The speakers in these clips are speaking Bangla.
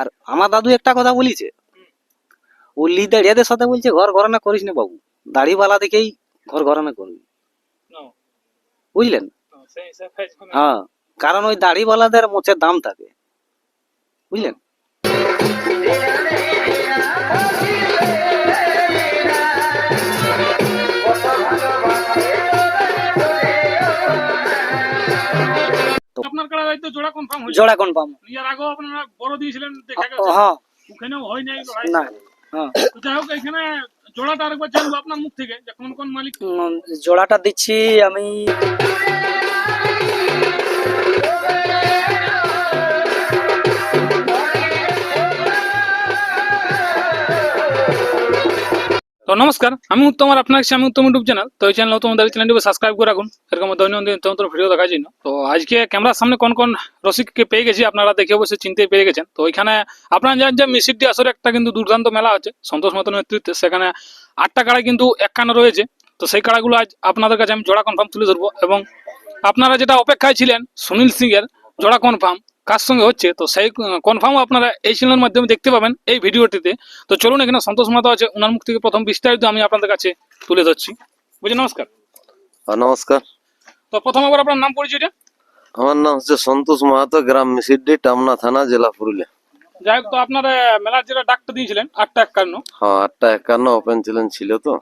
আর আমার দাদু একটা কথা বলিছে, ও লি দাঁড়িয়াদের সাথে বলছে ঘর ঘরানা করিস না বাবু, দাড়িওয়ালা দেখেই ঘর ঘরানা করবি, বুঝলেন? হ্যাঁ, কারণ ওই দাড়িওয়ালাদের মোচের দাম থাকে, বুঝলেন? আপনার কাড়া হয়তো জোড়া কনফার্ম হয়েছে। জোড়া কনফার্ম। ইয়ার আগেও আপনারা বড় দিয়েছিলেন, দেখা গেছে হ্যাঁ, ওখানেও হয় নাই লড়াই না, হ্যাঁ। তো যাই হোক, এখানে জোড়াটা আরেকবার জানবো আপনার মুখ থেকে যে কোন কোন মালিক। জোড়াটা দিচ্ছি আমি তো নমস্কার, আমি উত্তম, আর আপনার কাছে আমি উত্তম ইউটিউব চ্যানেল। তো এই চ্যানেল তোমাদের চ্যানেলটিকে সাবস্ক্রাইব করে রাখুন এরকম দৈনন্দিন নতুন ভিডিও দেখার জন্য। তো আজকে ক্যামেরার সামনে কোন কোন রসিককে পেয়ে গেছি আপনারা দেখে অবশ্যই চিনতে পেরে গেছেন। তো ওইখানে আপনারা জানেন যে মিসিডি আসরে একটা কিন্তু দুর্দান্ত মেলা হচ্ছে সন্তোষ মাতার নেতৃত্বে। সেখানে 8টা কাড়া কিন্তু এক কানে রয়েছে। তো সেই কাড়াগুলো আজ আপনাদের কাছে আমি জোড়া কনফার্ম তুলে ধরবো, এবং আপনারা যেটা অপেক্ষায় ছিলেন সুনীল সিং এর জোড়া কনফার্ম কার সঙ্গে হচ্ছে, তো সেই কনফার্ম আপনারা এই চ্যানেলের মাধ্যমে দেখতে পাবেন এই ভিডিওটিতে। তো চলুন, এখানে সন্তোষ মাতা আছে, ওনার মুখ থেকে প্রথম বিস্তারিত আমি আপনাদের কাছে তুলে ধরছি। বুঝলেন? নমস্কার। নমস্কার। তো প্রথম আবার আপনার নাম পরিচয়টা? আমার নাম হচ্ছে সন্তোষ মাহাতো, গ্রাম মিসিডি, টামনা থানা, জেলা পুরুলিয়া। যাই হোক, তো আপনার মেলার যেটা ডাকটা দিয়েছিলেন 8টা 51। হ্যাঁ, 8টা 51 ওপেন চ্যালেঞ্জ ছিল। তো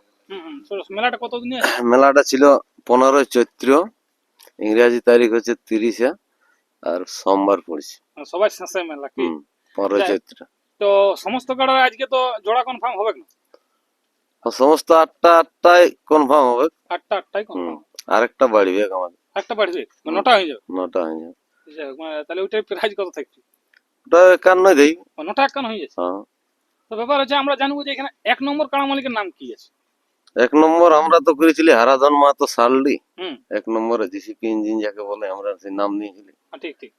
মেলাটা কতদিন? মেলাটা ছিল 15ই চৈত্র, ইংরেজি তারিখ হচ্ছে 30 আর সোমবার পড়ছে। সবাই শেষে মেলা কি 15ই চৈত্র। তো সমস্ত কাড়া আজকে তো জোড়া কনফার্ম হবে না? সমস্ত 8টায় কনফার্ম হবে। 8টা 8টাই কনফার্ম। আরেকটা বাড়বে আমাদের। একটা বাড়বে, 9টা হয়ে যাবে। 9টা হয়ে যাবে। তাহলে ওইটার প্রাইস কত থাকবে? ওটা 51 দেই। 9টা 51 হয়ে যাচ্ছে। হ্যাঁ। তো ব্যাপার হচ্ছে আমরা জানবো যে এখানে 1 নম্বর কাড়া মালিকের নাম কি আছে? 1 নম্বর আমরা তো করেছিলি হারাধন মাহাতো সালডি। 1 নম্বরে জিসিপি ইঞ্জিন যাকে বলে, আমরা সেই নাম নিয়েছিলি। ঠিক ঠিক,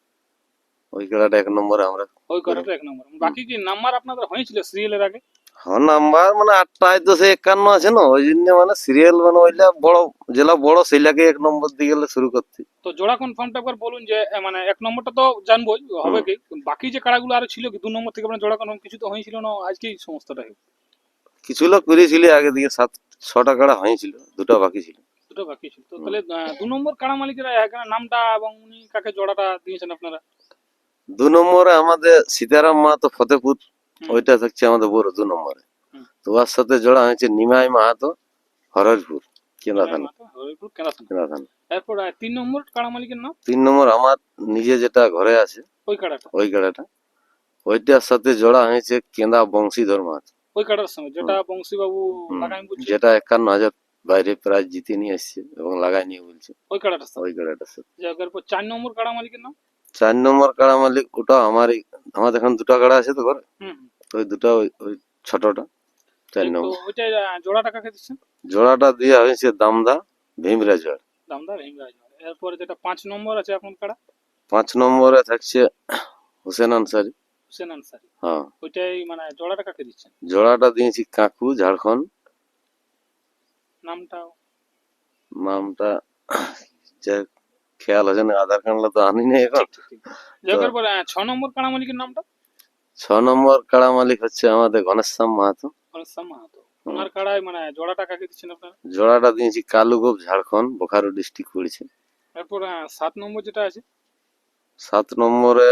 ওই খেলাটা 1 নম্বরে আমরা। ওই কাড়াটা 1 নম্বর। বাকি কি নাম্বার আপনাদের হয়েছিল সিরিয়ালের আগে? হ্যাঁ, নাম্বার মানে 8টায় তো সে 51 আছে না, ওই জন্য মানে সিরিয়াল মানে ওইটা বড়, জেলা বড়, সেইটাকে 1 নম্বর দিয়ে গেলে শুরু করতে। তো জোড়া কনফার্মটা একবার বলুন যে মানে 1 নম্বরটা তো জানবোই হবে কি, বাকি যে কাড়াগুলো আরো ছিল কি 2 নম্বর থেকে আপনার জোড়া কনফার্ম কিছু তো হয়েছিল না আজকেই সমস্তটা? কিছু লোক করেছিলি আগে দিকে, 6টা কাড়া হয়েছিল, 2টা বাকি ছিল। 2টা বাকি ছিল। তো তাহলে 2 নম্বর কাড়া মালিকের এখানে নামটা এবং উনি কাকে জোড়াটা দিয়েছেন আপনারা? 2 নম্বরে আমাদের সীতারাম মাহাতো ফতেপুর, ওইটা থাকছে আমাদের বড় 2 নম্বরে। তো ওর সাথে জোড়া হয়েছে নিমাই মাহাতো হরজপুর, কেনা থানা। এরপর 3 নম্বর কাড়া মালিকের নাম? 3 নম্বর আমার নিজে যেটা ঘরে আছে ওই কাড়াটা, ওইটার সাথে জোড়া হয়েছে কেন্দা বংশীধর মাহাতো। ওই কাড়ার সঙ্গে যেটা বংশী বাবু লাগাই বলছে, যেটা 51,000 বাইরে প্রাইজ জিতে নিয়ে আসছে এবং লাগাই নিয়ে বলছে, ওই কাড়াটার সাথে। ওই কাড়াটার সাথে। এরপর 4 নম্বর কাড়া মালিকের নাম? 4 নম্বর কাড়া মালিক ওটা আমাদের এখন 2টা কাড়া আছে তো ঘরে, ওই 2টা ওই ছোটটা 4 নম্বর। ওইটা জোড়াটা কাকে দিচ্ছেন? জোড়াটা দেওয়া হয়েছে দামদা ভীমরাজ। দামদা ভীমরাজ। এরপর যেটা 5 নম্বর আছে আপনার কাড়া? 5 নম্বরে থাকছে হোসেন আনসারি। হোসেন আনসারি। হ্যাঁ, ওইটাই মানে জোড়াটা কাকে দিচ্ছেন? জোড়াটা দিয়েছি কাকু, ঝাড়খণ্ড। নামটা যে খেয়াল আছে না, আধার কার্ডটা তো আনি না এখন। এরপর 6 নম্বর কাড়া মালিকের নামটা? 6 নম্বর কাড়া মালিক হচ্ছে আমাদের গণেশশ্যাম মাহাতো। গণেশশ্যাম মাহাতো। ওনার কাড়ায় মানে জোড়াটা কাকে দিচ্ছেন আপনারা? জোড়াটা দিয়েছি কালুগোপ, ঝাড়খণ্ড, বোকারো ডিস্ট্রিক্ট পড়েছে। এরপর 7 নম্বর যেটা আছে? 7 নম্বরে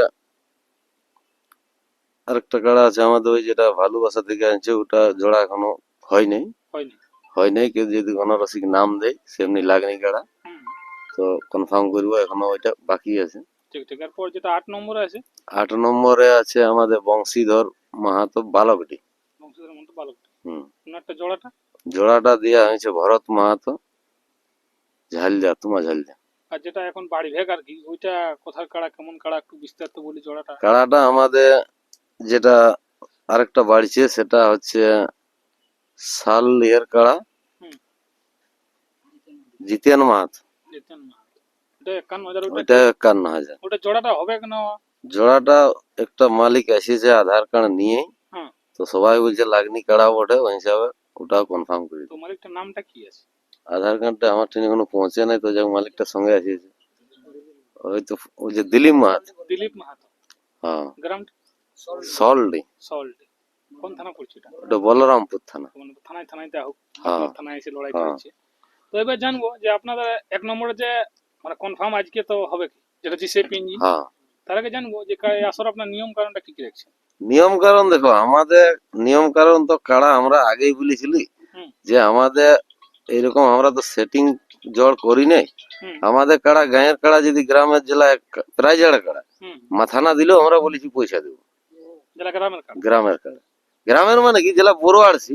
আরেকটা কাড়া আছে আমাদের, ওই যেটা ভালোবাসা থেকে আনছে, ওটা জোড়া এখনো হয় নাই। কেউ যদি গণরসিক নাম দেয় সেমনি লাগনি কাড়া, তো কনফার্ম করবো, এখনো ওইটা বাকি আছে। ঠিক ঠিক। এরপর যেটা 8 নম্বরে আছে? 8 নম্বরে আছে আমাদের বংশীধর মাহাতো বালকটি। বংশীধর মাহাতো বালকটি। ওনারটা জোড়াটা দেওয়া হয়েছে ভরত মাহাতো ঝালদা, তোমার ঝালদা। আর যেটা এখন বাড়ি ভেগ আর কি, ওইটা কোথার কাড়া, কেমন কাড়া, একটু বিস্তারিত বলি। কাড়াটা আমাদের যেটা আরেকটা বাড়িছে সেটা হচ্ছে শাল ইয়ের কাড়া, জিতেন মাহাতো। ওইটা 51,000। ওটা জোড়াটা হবে না? জোড়াটা একটা মালিক এসেছে আধার কার্ড নিয়ে, তো সবাই বলছে লাগনি কাড়া বটে, ওই হিসাবে ওটাও কনফার্ম করি। তো মালিকটার নামটা কি আছে? আধার কার্ডটা আমার ট্রেনে এখনো পৌঁছে নাই, তো যাক মালিকটার সঙ্গে আসিয়েছে, ওই তো ওই যে দিলীপ মাহাতো। দিলীপ মাহাতো। হ্যাঁ। গ্রাম? সল্ডি, সল্ট কোন থানা পড়ছে এটা? ওটা বলরামপুর থানা। মানে থানায় থানায় হোক, হ্যাঁ। আপনার থানায় এসে লড়াই হ্যাঁ। করেছে। তো এবার জানবো যে আপনাদের এক নম্বরে যে মানে কনফার্ম আজকে তো হবে কি, যেটা জিসেপি ইঞ্জিন, হ্যাঁ, তার আগে জানবো যে আসলে আপনার নিয়ম কারণটা কি কি রাখছেন? নিয়ম কারণ দেখো, আমাদের নিয়ম কারণ তো কাড়া আমরা আগেই বলেছিলি হুম। যে আমাদের এইরকম আমরা তো সেটিং জড় করি নাই। হুম। আমাদের কাড়া গাঁয়ের কাড়া যদি গ্রামের জেলায় প্রাইজের কাড়া হুম। মাথা না দিলেও আমরা বলেছি পয়সা দেবো। যেটা গ্রামের কার্ড, গ্রামের কাড়া, গ্রামের মানে কি জেলা বড় আড়ছি,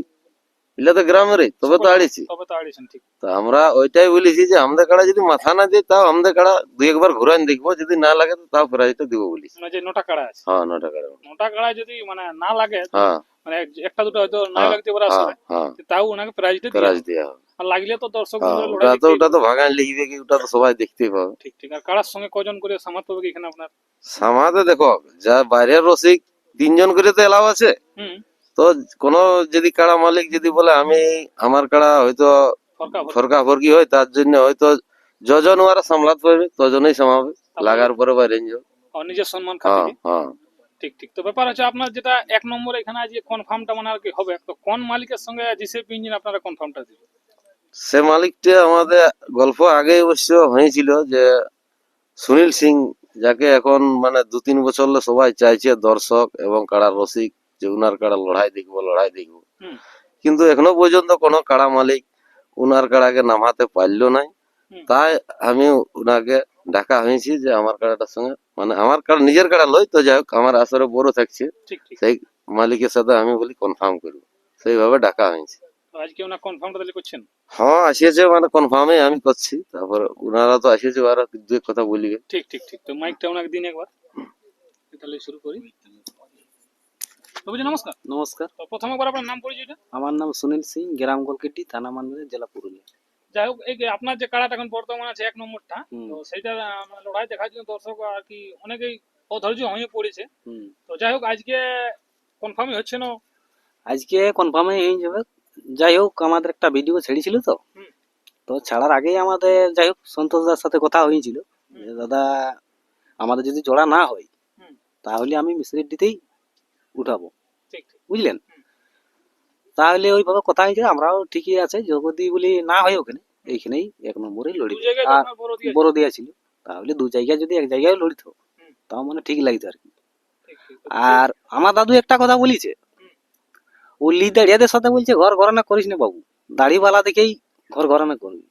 এগুলা তো গ্রামেরই, তবে তো আড়িছি। তবে তো আড়িয়েছেন, ঠিক। তো আমরা ওইটাই বলেছি যে আমাদের কাড়া যদি মাথা না দিই তাও আমাদের কাড়া দুই একবার ঘুরান দেখবো, যদি না লাগে তো তাও প্রাইজটা দিব বলেছি। মানে যে নটা কাড়া আছে, হ্যাঁ, 9 টাকা। নটা কাড়ায় যদি মানে না লাগে, হ্যাঁ, মানে একটা দুটো হয়তো না হ্যাঁ, লাগতে পারে হ্যাঁ, আসলে, হ্যাঁ, তাও ওনাকে প্রাইজটা দিয়ে প্রাইজ দেওয়া হবে। আর লাগলে তো দর্শক হ্যাঁ, বন্ধুরা ওটা লড়াই তো দেখতেই ওটা তো পাবে। ভাগান লিখবে কি, ওটা তো সবাই দেখতেই পাবে। ঠিক ঠিক। আর কাড়ার সঙ্গে কজন করে সামাত পাবে কি এখানে আপনার? সামাতে দেখো, যা বাইরের রসিক 3 জন করে তো এলাও আছে। হুম। তো কোন যদি কাড়া মালিক যদি বলে আমি আমার কাড়া হয়তো ফরকা ফরকা। ফরকা ফরকি হয়, তার জন্য হয়তো যজন ওরা সামলাতে পারবে তজনই সামাবে, লাগার পরে বাইরে যাবে। আর নিজের সম্মান হ্যাঁ, খাতিরে। হ্যাঁ। ঠিক ঠিক। তো ব্যাপার হচ্ছে আপনার যেটা এক নম্বরে এখানে আজকে কনফার্মটা মানে আর কি হবে, তো কোন মালিকের সঙ্গে জিসেপি ইঞ্জিন আপনারা কনফার্মটা দিবেন? সে মালিকটা আমাদের গল্প আগে অবশ্য হয়েছিল যে সুনীল সিং, যাকে এখন মানে 2-3 বছর হলো সবাই চাইছে দর্শক এবং কাড়ার রসিক যে উনার কাড়া লড়াই দেখবো লড়াই দেখবো। হুম। কিন্তু এখনো পর্যন্ত কোনো কাড়া মালিক উনার কাড়াকে নামাতে পারলো নাই। হুম। তাই আমি উনাকে ডাকা হয়েছি যে আমার কাড়াটার সঙ্গে, মানে আমার কাড়া নিজের কাড়া লই তো, যাই হোক আমার আসরে বড় থাকছে, ঠিক ঠিক। সেই মালিকের সাথে আমি বলি কনফার্ম করবো, সেইভাবে ডাকা হয়েছে। তো আজকে ওনা কনফার্মটা তাহলে করছেন? হ্যাঁ, আসিয়েছে, মানে কনফার্মে আমি করছি, তারপর উনারা তো আসিয়েছে, ওরা দু এক কথা বলিবে। ঠিক ঠিক ঠিক। তো মাইকটা ওনাকে দিন একবার, তাহলে শুরু করি। বাবুজি নমস্কার। নমস্কার। তো প্রথম একবার আপনার নাম পরিচয়টা? আমার নাম সুনীল সিং, গ্রাম গলকেটি, থানা মানভূম, জেলা পুরুলিয়া। যাই হোক, এই যে আপনার যে কাড়াটা এখন বর্তমান আছে এক নম্বরটা, হুম। তো সেইটা লড়াই দেখার জন্য দর্শক আর কি অনেকেই অধৈর্য হয়ে পড়েছে। হুম। তো যাই হোক আজকে কনফার্মই হচ্ছে না? আজকে কনফার্মই হয়ে যাবে। যাই হোক, আমাদের একটা ভিডিও ছেড়েছিল তো, হুম। তো ছাড়ার আগেই আমাদের যাই হোক সন্তোষদার সাথে কথা হয়েছিল যে দাদা আমাদের যদি জোড়া না হয় হুম। তাহলে আমি মিশ্রিডিতেই উঠাবো, ঠিক ঠিক। বুঝলেন। হুম। তাহলে ওইভাবে কথা হয়েছে, আমরাও ঠিকই আছে, যদি বলি না হয় ওখানে এইখানেই এক নম্বরে লড়ি। দু জায়গায় তো আর আপনার বড় দিয়েছে। বড় দিয়েছিল, তাহলে দু জায়গায় যদি এক জায়গায় লড়িত হুম। তাও মানে ঠিক লাগতো আর কি। ঠিক ঠিক। আর আমার দাদু একটা কথা বলিছে, হুম। ও লি দাঁড়িয়াদের সাথে বলছে ঘর ঘরানা করিস না বাবু, দাড়িওয়ালা দেখেই ঘর ঘরানা করবি,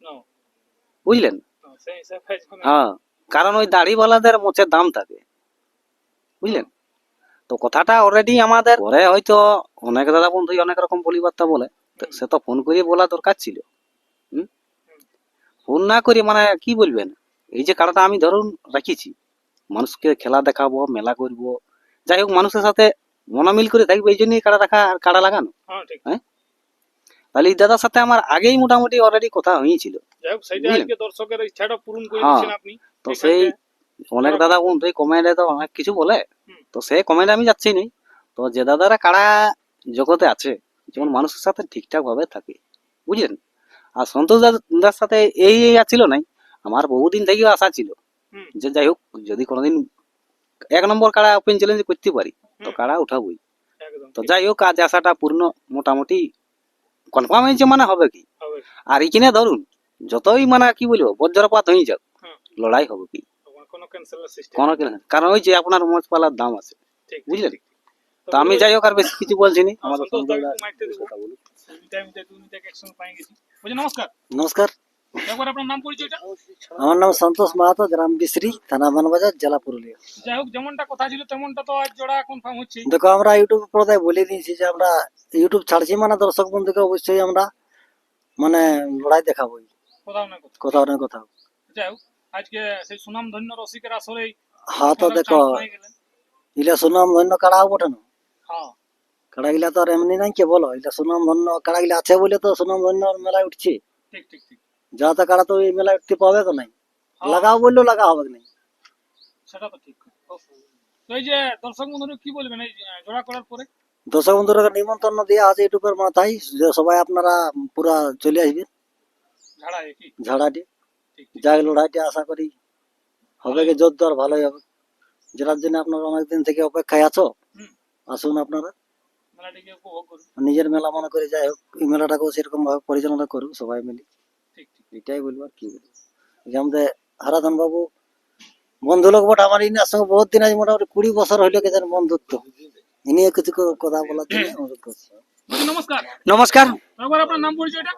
No, বুঝলেন। no, সেই হিসাবে এখন হ্যাঁ, কারণ ওই দাড়িওয়ালাদের মোচের দাম থাকে, বুঝলেন। তো কথাটা অলরেডি আমাদের ঘরে হয়তো অনেক দাদা বন্ধু অনেক রকম বলিবার্তা বলে, তো সে তো ফোন করে বলা দরকার ছিল। ফোন না করে মানে কি বলবেন, এই যে কাড়াটা আমি ধরুন রাখিছি, মানুষকে খেলা দেখাবো, মেলা করব, যাই হোক মানুষের সাথে মনোমিল করে থাকবে, এই জন্যই কাড়া রাখা আর কাড়া লাগানো। হ্যাঁ ঠিক। হ্যাঁ, তাহলে এই দাদার সাথে আমার আগেই মোটামুটি অলরেডি কথা হয়েছিল। যাই হোক সেইটা বুঝলেন? আজকে দর্শকের ইচ্ছাটা পূরণ করে হ্যাঁ। দিচ্ছেন আপনি। তো এখান সেই থেকে অনেক দাদা বন্ধু কমেন্টে তো অনেক কিছু বলে, হুম। তো সেই কমেন্টে আমি যাচ্ছি না। তো যে দাদারা কাড়া জগতে আছে, যেমন মানুষের সাথে ঠিকঠাক ভাবে থাকে, বুঝলেন। আর সন্তোষ দাদার সাথে এই আছিল নাই, আমার বহুদিন থেকেও আশা ছিল হুম। যে যাই হোক যদি কোনোদিন এক নম্বর কাড়া ওপেন চ্যালেঞ্জ করতে পারি তো হুম। কাড়া উঠাবই। একদম তো ঠিক যাই হোক আজ আশাটা পূর্ণ মোটামুটি কনফার্ম হয়েছে, মানে হবে কি। হবে। আর এইখানে ধরুন যতই মানে কি বলবো বজ্রপাত হয়ে যাক, হুম। লড়াই হবে কি, তখন কোনো ক্যান্সেলের সিস্টেম কোনো কি না। কারণ ওই যে আপনার মোচ পালার দাম আছে, ঠিক বুঝলেন। ঠিক। তো আমি যাই হোক আর বেশি কিছু বলছি না, আমাদের সন্তোষ সন্তোষ দাকে দা মাইকটা দেবো। কথা বলুক। টাইমটা তুমি থেকে একসঙ্গে পাই গেছি। বুঝি নমস্কার। নমস্কার, একবার আপনার নাম পরিচয়টা? আমার নাম সন্তোষ মাহাতো, গ্রাম বিশ্রী, থানা মানবাজার, জেলা পুরুলিয়া। যাই হোক যেমনটা কথা ছিল তেমনটা তো আজ জোড়া কনফার্ম হচ্ছে। দেখো আমরা ইউটিউব পর্দায় বলে দিয়েছি যে আমরা ইউটিউব ছাড়ছি, মানে দর্শক বন্ধুকে অবশ্যই আমরা মানে লড়াই দেখাবোই, কোথাও না কোথাও। কোথাও না কোথাও। যাই হোক আজকে সেই সুনাম ধন্য রসিকের আসরেই হ্যাঁ, তো আপনারা দেখো চান্স পেয়ে গেলেন। ইলা সুনাম ধন্য কাড়াও বটে না, হ্যাঁ কাড়া গিলা তো আর এমনি নাই কে বলো, এটা সুনাম ধন্য কাড়া গিলা আছে বলে তো সুনাম ধন্য মেলায় উঠছে। ঠিক ঠিক ঠিক। যা তা কাড়া তো এই মেলায় উঠতে পাবে তো নাই, হ্যাঁ, লাগাও বললেও লাগা হবে না। সেটা তো ঠিক। তো এই যে দর্শক বন্ধুরা কি বলবেন এই জোড়া করার পরে? দর্শক বন্ধুরা নিমন্ত্রণ দেওয়া আছে ইউটিউবের মাথায়, যে সবাই আপনারা পুরা চলে আসবেন ঝাড়া কি ঝাড়াটি, ঠিক ঠিক। যাই লড়াইটি আশা করি হবে কি জোরদার ভালোই হবে। যেটার জন্য আপনারা অনেকদিন থেকে অপেক্ষায় আছো। হুম। আসুন আপনারা মেলাটিকে উপভোগ করুন। নিজের মেলা মনে করে, যাই হোক এই মেলাটাকেও সেরকম ভাবে পরিচালনা করুন সবাই মিলে। ঠিক ঠিক। এটাই বলবো, আর কি বলবো। এই যে আমাদের হারাধন বাবু বন্ধু লোক বটে আমার, ইনার সঙ্গে বহুত দিন আজ মোটামুটি 20 বছর হইলো কি যেন বন্ধুত্ব। ইনিও কিছু কথা বলার জন্য অনুরোধ করছি। বলছি নমস্কার, নমস্কার, একবার আপনার নাম পরিচয়টা।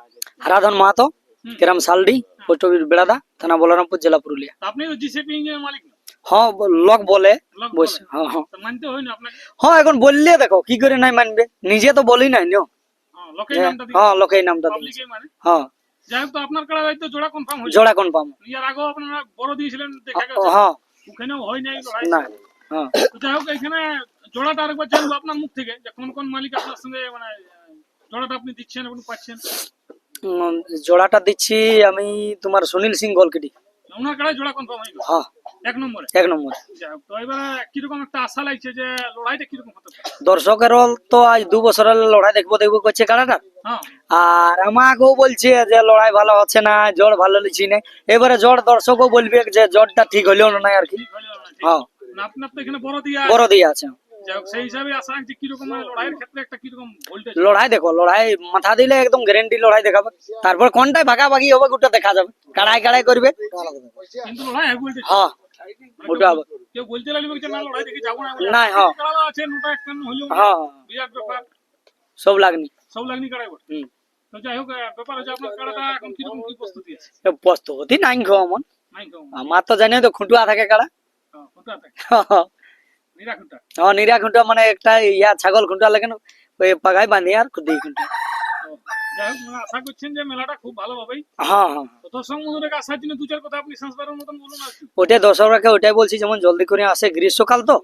হারাধন মাহাতো, গ্রাম সালডি, পোস্ট অফিস বেড়াদা, থানা বলরামপুর, জেলা পুরুলিয়া। তা আপনি তো জিসিপি এর মালিক না? হ্যাঁ, লোক বলে লোক বস। বলে। হ্যাঁ হ্যাঁ তা মানতে হয় না আপনাকে? হ্যাঁ, এখন বললে দেখো কি করে নাই মানবে, নিজে তো বলি নাই নিও। হ্যাঁ, লোকের হ্যাঁ নামটা হ্যাঁ, লোকে এই নামটা দিয়েছে। পাবলিকেই মানে। হ্যাঁ, যাই হোক, তো আপনার কাড়া হয়তো জোড়া কনফার্ম হয়েছে। জোড়া কনফার্ম। ইয়ার আগেও আপনারা বড় দিয়েছিলেন, দেখা গেছে হ্যাঁ ওখানেও হয় নাই লড়াই। না, হ্যাঁ তো যাই হোক, এখানে জোড়াটা আরেকবার জানবো আপনার মুখ থেকে, যে কোন কোন মালিক আপনার সঙ্গে মানে জোড়াটা আপনি দিচ্ছেন এবং পাচ্ছেন। জোড়াটা দিচ্ছি আমি তোমার সুনীল সিং গলকেটি। ওনার কাড়ায় জোড়া কনফার্ম হয়ে গেল হ্যাঁ, 1 নম্বরে। 1 নম্বর। যাই হোক, তো এবারে কিরকম একটা আশা লাগছে যে লড়াইটা কিরকম হতে পারে? দর্শকের তো আজ 2 বছরের লড়াই দেখবো করছে কাড়াটা। হ্যাঁ, আর আমাকেও বলছে যে লড়াই ভালো হচ্ছে না, জ্বর ভালো লিছি না। এবারে জ্বর দর্শকও বলবে যে জ্বরটা ঠিক হলেও না আর কি। ঠিক হলো না, ঠিক। হ্যাঁ, না, আপনার তো এখানে বড় দিয়া বড় দিয়ে আছে। যাই হোক, সেই হিসাবে আশা রাখছি কিরকম মানে লড়াইয়ের ক্ষেত্রে একটা কিরকম ভোল্টেজ। লড়াই দেখো, লড়াই মাথা দিলে একদম গ্যারেন্টি লড়াই দেখাবে। তারপর কোনটাই ভাগাভাগি হবে ওটা দেখা যাবে, কাড়াই কাড়াই করবে। কিন্তু লড়াই হবে বলতে হ্যাঁ, ওটা হবে। কেউ বলতে লাগবে যে না লড়াই দেখে যাবো না। না, হ্যাঁ কাড়া আছে নটা একটা হইলো হ্যাঁ, বিরাট ব্যাপার, সব লাগনি। সব লাগনি কাড়াই বটে। হুম। তো যাই হোক, ব্যাপার হচ্ছে আপনার কাড়াটা এখন কিরকম কি প্রস্তুতি আছে? প্রস্তুতি নাই গো আমার। নাই কেউ আমার তো জানি তো খুঁটুয়া থাকে কাড়া। কোথা থেকে নিরা খুঁটা। হ্যাঁ, নিরা খুঁটা মানে একটা ইয়া ছাগল খুঁটা লাগে না, ওই পাগায় বাঁধি আর খুঁটি খুঁটা। যাই হোক, মানে আশা করছেন যে মেলাটা খুব ভালোভাবেই। হ্যাঁ হ্যাঁ, তো দর্শক বন্ধুদের আসার জন্য 2-4 কথা আপনি শেষবারের মতন বলুন আর কি। ওটাই দর্শকরাকে ওটাই বলছি, যেমন জলদি করে আসে, গ্রীষ্মকাল তো,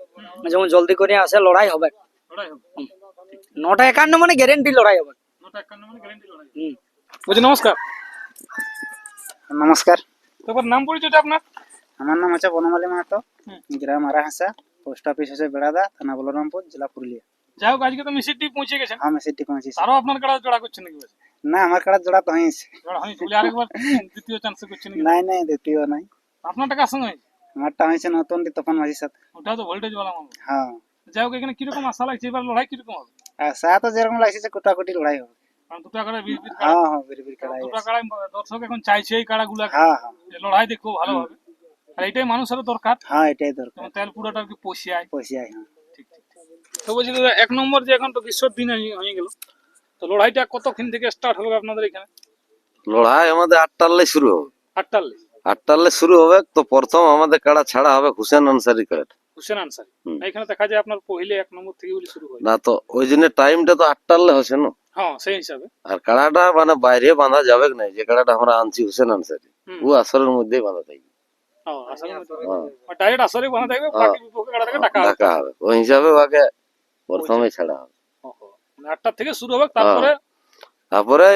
যেমন জলদি করে আসে, লড়াই হবে। লড়াই হবে 9:51 মানে গ্যারেন্টি লড়াই হবে। 9:51 মানে গ্যারান্টি লড়াই। হুম। বলছি নমস্কার, নমস্কার, তারপর নাম পরিচয়টা আপনার। আমার নাম হচ্ছে বনমালী মাহাতো, হুম। গ্রাম আরাহাসা, পোস্ট অফিস হচ্ছে বেড়াদা, থানা বলরামপুর, জেলা পুরুলিয়া। যাই হোক, আজকে তো মিশিরটি পৌঁছে গেছেন। আমি সিটি পৌঁছেছি। আরো আপনার কাড়া জোড়া করছেন নাকি? বলছে না, আমার কাড়া জোড়া তো হয়েছে। জোড়া হয়নি, বলে আরেকবার দ্বিতীয় চান্স করছেন নাকি? নাই নাই, দ্বিতীয় নাই। আপনার টাকার সঙ্গে হয়েছে? আমারটা হয়েছে নতুন তপন মাঝির সাথে। ওটাও তো ভোল্টেজ বালা মামলা। হ্যাঁ, যাই হোক, এখানে কিরকম আশা লাগছে এবার লড়াই কিরকম হবে? আর সা তো যেরকম লাগছে যে কোটাকুটি লড়াই হবে। কারণ দুটো কাড়া বির কাড়া, হ্যাঁ হ্যাঁ, বিরবির কাড়াই দুটো আছে। কাড়াই দর্শক এখন চাইছে এই কাড়াগুলাকে হ্যাঁ হ্যাঁ যে লড়াই দেখবো ভালো হবে। আর এটাই মানুষের দরকার, হ্যাঁ, এটাই দরকার। যেমন তেল পুরোটা আর কি পোষিয়ায়। পয়সায়, হ্যাঁ। ঠিক ঠিক ঠিক। তো বলছি দাদা, 1 নম্বর যে এখন তো গ্রীষ্মের দিন হয়ে গেল, তো লড়াইটা কতক্ষণ থেকে স্টার্ট হবে আপনাদের এখানে? লড়াই আমাদের 8টালে শুরু হবে। 8টার 8টালে শুরু হবে। তো প্রথম আমাদের কাড়া ছাড়া হবে হুসেন আনসারি কাড়া। হুসেন আনসারি। হুম। এখানে দেখা যায় আপনার পहिले 1 নম্বর থেকে বলে শুরু হয়। না, তো ওই জন্য টাইমটা তো 8টালে হচ্ছে না। হ্যাঁ, সেই হিসাবে। আর কাড়াটা মানে বাইরে বাঁধা যাবে না, যে কাড়াটা আমরা আনছি হুসেন আনসারি, হুম। ও আসরের মধ্যেই বাঁধা থাকবে। হ্যাঁ, আসলে হ্যাঁ। ডাইরেক্ট আসরে বানা থাকবে, বাকি বিপক্ষে কাড়াটাকে ডাকা হবে। ঢাকা হবে, ওই হিসাবে ওকে প্রথমে ছাড়া হবে। ওহো, মানে 8টা থেকে শুরু হবে, তারপরে তারপরে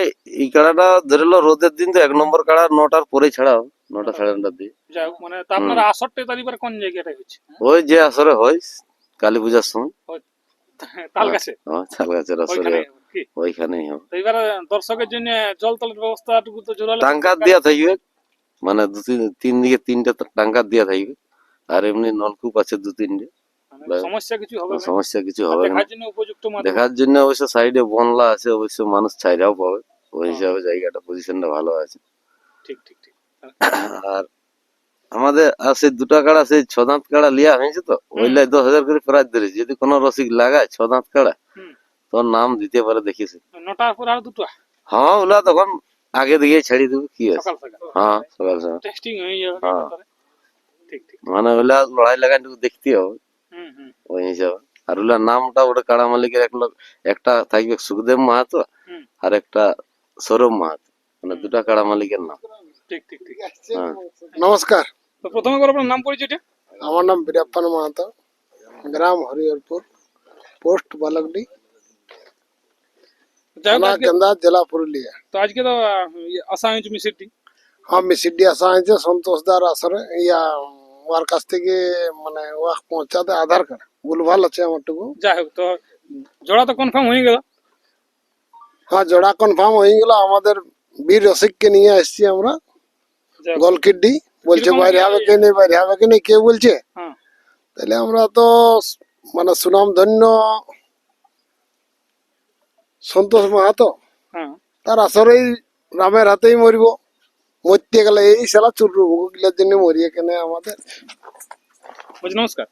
এই কাড়াটা ধরে লো রোদের দিন, তো 1 নম্বর কাড়া 9টার পরেই ছাড়া হবে, 9টা সাড়ে 9টার দিকে। যাই হোক, মানে তা আপনার আসরটা তারিবার কোন জায়গাটায় হচ্ছে? ওই যে আসরে হয় কালী পূজার সময়, তাল গাছে ছাল গাছের আসরে ওইখানে কি? ওইখানেই হবে। তো এবার দর্শকের জন্য জল তলের ব্যবস্থাটুকু তো জোরালো টাঙ্কার দেওয়া থাকবে, মানে 2-3 দিকে 3টে টাঙ্কার দেওয়া থাকবে। আর এমনি নলকূপ আছে 2-3টে। মানে সমস্যা কিছু হবে না। সমস্যা কিছু আর হবে না। দেখার জন্য উপযুক্ত মাধ্যম। দেখার জন্য অবশ্য সাইডে বনলা আছে, অবশ্য মানুষ ছাইরাও পাবে, ওই হিসাবে জায়গাটা পজিশনটা ভালো আছে। ঠিক ঠিক ঠিক। আর আমাদের আর সেই 2টা কাড়া, সেই 6 দাঁত কাড়া লিয়া হয়েছে, তো ওইলাই 10,000 করে প্রাইজ ধরেছে। যদি কোনো রসিক লাগায় 6 দাঁত কাড়া, হুম। তোর নাম দিতে পারে, দেখিস। 9টার পর আর দুটো হ্যাঁ, ওলা তখন আগে দিকে ছাড়ি দেবো, কি আছে। সকাল সকাল হ্যাঁ, সকাল সকাল টেস্টিং হয়ে যাবে হ্যাঁ। ভেতরে। ঠিক ঠিক। মানে ওলা লড়াই লাগানটুকু দেখতে হবে, হুম হুম ওই হিসাবে। আর ওলা নামটা ওটা কাড়া মালিকের একটা থাকবে সুখদেব মাহাতো, হুম। আর একটা সৌরভ মাহাতো, মানে 2টা কাড়া মালিকের নাম। ঠিক ঠিক ঠিক। হ্যাঁ। নমস্কার, তো প্রথমে করে আপনার নাম পরিচয়টা। আমার নাম বীরাপ্পান মাহাতো, গ্রাম হরিহরপুর, পোস্ট বালকডি, যাই হোক, থানা আজকে কেন্দ্র, জেলা পুরুলিয়া। তো আজকে তো আসা হয়েছে মিশিরটি। আমি সিডি আসা হয়েছে সন্তোষদার আসরে, ওর কাছ থেকে মানে ওয়াক পৌঁছাতে আধার কার্ড ভুলভাল আছে আমারটুকু। যাই হোক, তো জোড়া তো কনফার্ম হয়ে গেল। হ্যাঁ, জোড়া কনফার্ম হয়ে গেল। আমাদের বীর রসিককে নিয়ে আসছি আমরা, যাই হোক, গলকিড্ডি। বলছে কিরকম বাইরে হবে কি নেই, বাইরে হবে কি নেই, কে বলছে? হ্যাঁ। তাহলে আমরা তো মানে সুনাম ধন্য সন্তোষ মাহাতো হ্যাঁ তার আসরেই রামের হাতেই মরিব, মরতে গেলে এই শালা চুরু গুলার জন্য মরিয়ে কেনে আমাদের। বলছি নমস্কার।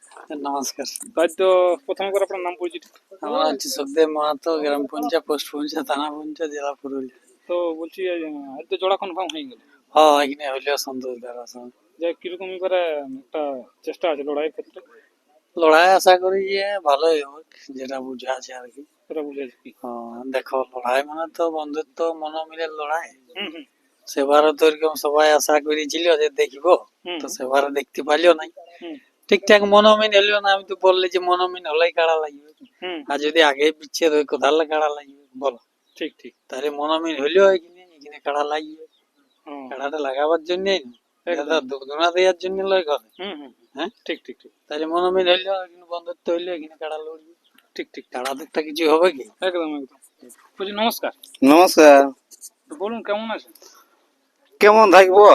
নমস্কার। তাই তো প্রথমে করে আপনার নাম পরিচিত। আমার হচ্ছে সুখদেব মাহাতো, গ্রাম পঞ্চায়েত, পোস্ট পঞ্চায়েত, থানা পঞ্চায়েত, জেলা পুরুলিয়া। তো বলছি আজ তো জোড়া কনফার্ম হয়ে গেল, হ্যাঁ, এখানে হইলেও সন্তোষ দার আসন। যে কিরকম এবারে একটা চেষ্টা আছে লড়াইয়ের ক্ষেত্রে, লড়াই আশা করি যে ভালোই হোক, যেটা বুঝা আছে আর কি। সেটা বুঝেছি কি। দেখো, লড়াই মানে তো বন্ধুত্ব মনোমিলের লড়াই। হুম হুম সেবারও তো এরকম সবাই আশা করেছিল যে দেখব, হুম তো সেবারও দেখতে পাইলো নাই। হুম ঠিকঠাক মনোমিল হইলো না। আমি তো বললে যে মনোমিল হলেই কাড়া লাগবে, হুম, আর যদি আগে বিচ্ছেদ হয় কোথায় কাড়া লাগবে বলো। ঠিক ঠিক। তাহলে মনোমিল হইলেও এখানে এখানে কাড়া লাগবে। হুম, কাড়াটা লাগাবার জন্যই না, একদম। দুধনা দেওয়ার জন্য লয় করে। হুম হুম হ্যাঁ, ঠিক ঠিক ঠিক তাহলে মনোমিল হইলেও এখানে বন্ধুত্ব হইলেও এখানে কাড়া লড়বে। ঠিক ঠিক। কাড়া তো একটা কিছু হবে কি। একদম একদম। বলছি নমস্কার। নমস্কার। তো বলুন কেমন আছেন? কেমন থাকবো,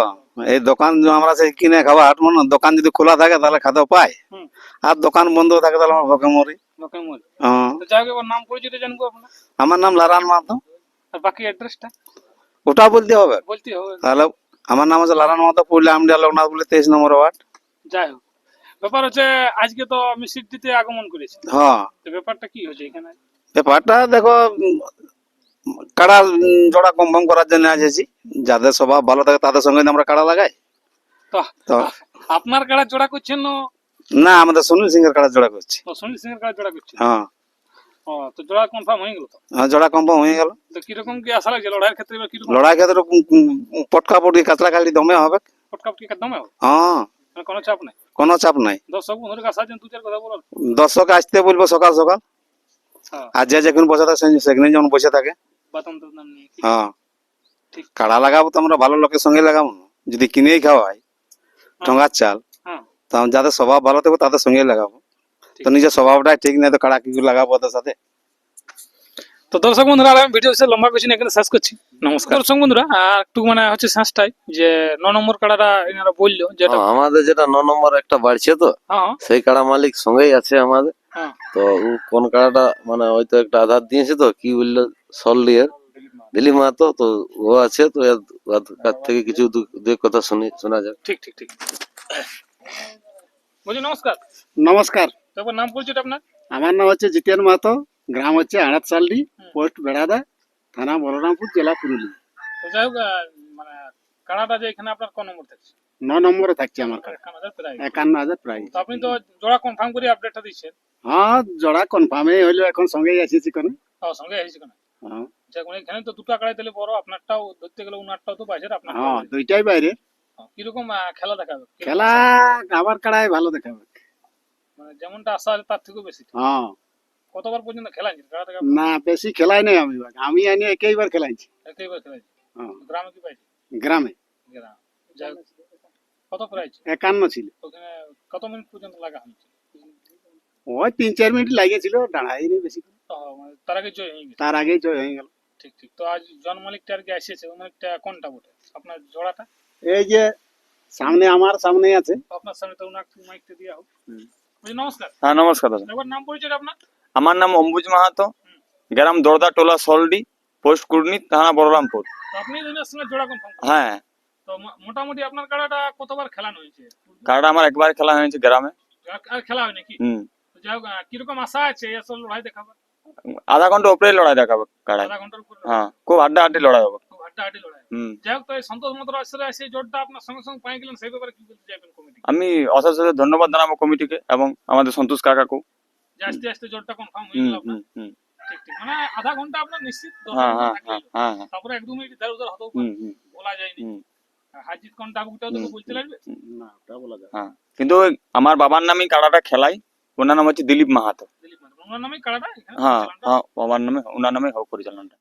এই দোকান আমরা সেই কিনে খাওয়া হাট মনে, দোকান যদি খোলা থাকে তাহলে খেতে পাই, হুম, আর দোকান বন্ধ থাকে তাহলে আমরা ভোকে মরি। লোকে মরে। হ্যাঁ। তো যাই হোক, এবার নাম পরিচিত জানবো আপনার, আমার নাম লারান মাহাতো। আর বাকি অ্যাড্রেসটা ওটা বলতে হবে? বলতে হবে। তাহলে আমার নাম হচ্ছে লারান মাহাতো, পুরুলিয়া আমডিয়া লোকনাথ বলে 23 নম্বর ওয়ার্ড। যাই হোক, ব্যাপার হচ্ছে আজকে তো আমি সিদ্ধিতে আগমন করেছি। হ্যাঁ, তো ব্যাপারটা কি হচ্ছে এখানে? ব্যাপারটা দেখো, কাড়া জোড়া কনফার্ম করার জন্য আসেছি। যাদের স্বভাব ভালো থাকে তাদের সঙ্গে আমরা কাড়া লাগাই। তো তো আপনার কাড়া জোড়া করছেন না? না, আমাদের সুনীল সিং এর কাড়া জোড়া করছি। তো সুনীল সিং এর কাড়া জোড়া করছেন? হ্যাঁ, ও, তো জোড়া কনফার্ম হয়ে গেল তো? হ্যাঁ, জোড়া কনফার্ম হয়ে গেল। তো কিরকম কি আশা লাগছে লড়াইয়ের ক্ষেত্রে? এবার কিরকম লড়াই ক্ষেত্রে পটকা পটকি কাঁচলা কালি দমে হবে। পটকাপটি দমে হবে? হ্যাঁ, মানে কোনো চাপ নাই? কোনো চাপ নাই। দর্শক বন্ধুর কাছে আছেন, দু চার কথা বলার। দর্শক আসতে বলবো সকাল সকাল, হ্যাঁ, আর যে যখন বসে থাকে সেখানে যেমন বসে থাকে। বাতাম টাতাম নিয়ে কি? হ্যাঁ, ঠিক। কাড়া লাগাবো তো আমরা ভালো লোকের সঙ্গে লাগাবো না। যদি কিনেই খাওয়াই ঠোঙার চাল, হ্যাঁ, তো যাদের স্বভাব ভালো থাকবে তাদের সঙ্গে লাগাবো। ঠিক। তো নিজের স্বভাবটাই ঠিক নেই তো কাড়া কি করে লাগাবো ওদের সাথে? তো দর্শক বন্ধুরা, আর আমি ভিডিও লম্বা করছি না, এখানে শেষ করছি। নমস্কার দর্শক বন্ধুরা। আর একটু মানে হচ্ছে শেষটাই যে 9 নম্বর কাড়াটা এনারা বললো যেটা। আমাদের যেটা 9 নম্বর একটা বাড়ছে তো, হ্যাঁ সেই কাড়া মালিক সঙ্গেই আছে আমাদের। হ্যাঁ, তো ও কোন কাড়াটা মানে হয়তো একটা আধার দিয়েছে, তো কি বললো সল্লিয়ের দিলীপ মাহাতো, তো ও আছে। তো ওর কাছ থেকে কিছু দু এক কথা শোনা যাক। ঠিক ঠিক ঠিক। বলছি নমস্কার। নমস্কার। তারপর নাম পরিচয়টা আপনার? আমার নাম হচ্ছে জিতেন মাহাতো, গ্রাম হচ্ছে আড়াতশালডি, পোস্ট বেড়াদা, থানা বলরামপুর, জেলা পুরুলিয়া। তো যাই হোক, মানে কাড়াটা যে এখানে আপনার কোন নম্বর থাকছে? 9 নম্বরে থাকছে আমার কাড়া, 51,000 প্রায়। 51,000 প্রাইস। তো আপনি তো জোড়া কনফার্ম করে আপডেটটা দিচ্ছেন। হ্যাঁ, জোড়া কনফার্মই হইলো, এখন সঙ্গেই আসিছি কোন। ও, সঙ্গে এসেছি কেন? হ্যাঁ, যাক, মানে এখানে তো দুটো কাড়াই তাহলে বড়, আপনারটাও ধরতে গেলে উনারটাও তো বাইরের, আপনার হ্যাঁ, দুইটাই বাইরে। কিরকম খেলা দেখাবে? কিরকম খেলা আশা? আমার কাড়াই ভালো দেখাবে। মানে যেমনটা আশা আছে তার থেকেও বেশি। হ্যাঁ, কতবার পর্যন্ত খেলাইছেন কাড়া দেখা? না বেশি খেলাই নাই আমি আনি একইবার খেলাইছি। একইবার খেলাইছি। হ্যাঁ, গ্রামে কি পাইছি? গ্রামে গ্রাম। যাই হোক, কত প্রাইজ? 51 ছিল। ওখানে কত মিনিট পর্যন্ত লাগা হয়েছে? ওই 3-4 মিনিট লাগিয়েছিল, দাঁড়াইনি বেশি। মানে তার আগে জয় হয়ে গেছে। তার আগেই জয় হয়ে গেল। ঠিক ঠিক। তো আজ জন মালিকটা আর কি আসিয়েছে, ওই মালিকটা কোনটা বটে আপনার জোড়াটা? এই যে সামনে, আমার সামনে আছে। আপনার সামনে তো উনার মাইকটা দিয়া হোক। বলছি নমস্কার। হ্যাঁ নমস্কার দাদা, একবার নাম পরিচয়টা আপনার? আমার নাম অম্বুজ মাহাতো, গ্রাম দরদা টোলা সলডি, পোস্ট কুর্নি, থানা বলরামপুর। তো আপনি দুজনের সঙ্গে জোড়া কনফার্ম। হ্যাঁ, তো মোটামুটি আপনার কাড়াটা কতবার খেলানো হয়েছে? কার্ডটা আমার একবার খেলা হয়েছে গ্রামে। আর খেলা হয় নাকি? হুম, তো যাই হোক, কিরকম আশা আছে এই আসল লড়াই দেখাবার? আধা ঘন্টা উপরে লড়াই দেখাবে কাড়াই। আধা ঘন্টার উপর হ্যাঁ, খুব হাড্ডাহাড্ডি লড়াই হবে। খুব হাড্ডাহাড্ডি লড়াই। হুম, যাই হোক, তো এই সন্তোষ মাত্র আসলে সেই জোরটা আপনার সঙ্গে সঙ্গে পাই গেলেন, সেই ব্যাপারে কি বলতে চাইবেন কমিটি? আমি অশেষ অশেষ ধন্যবাদ জানাবো কমিটিকে এবং আমাদের সন্তোষ কাকাকে। যে আস্তে আস্তে জোরটা কনফার্ম হয়ে হুম গেল আপনার। হুম হুম, ঠিক ঠিক। মানে আধা ঘন্টা আপনার নিশ্চিত, 10 হ্যাঁ মিনিট হ্যাঁ থাকলেই হ্যাঁ হ্যাঁ হ্যাঁ, তারপরে 1-2 মিনিট ইধার উধার হতেও হুম পারে, হুম বলা যায়নি। হুম হার জিত কোনটা ওটাও তো বলতে লাগবে। না, ওটা বলা যাবে। হ্যাঁ, কিন্তু ওই আমার বাবার নামই কাড়াটা খেলাই, ওনার নাম হচ্ছে দিলীপ মাহাতো। দিলীপ মাত্র ওনার নামেই কাড়াটা এখানে হ্যাঁ চালানটা। হ্যাঁ, বাবার নামে ওনার নামে হোক পরিচালনাটা।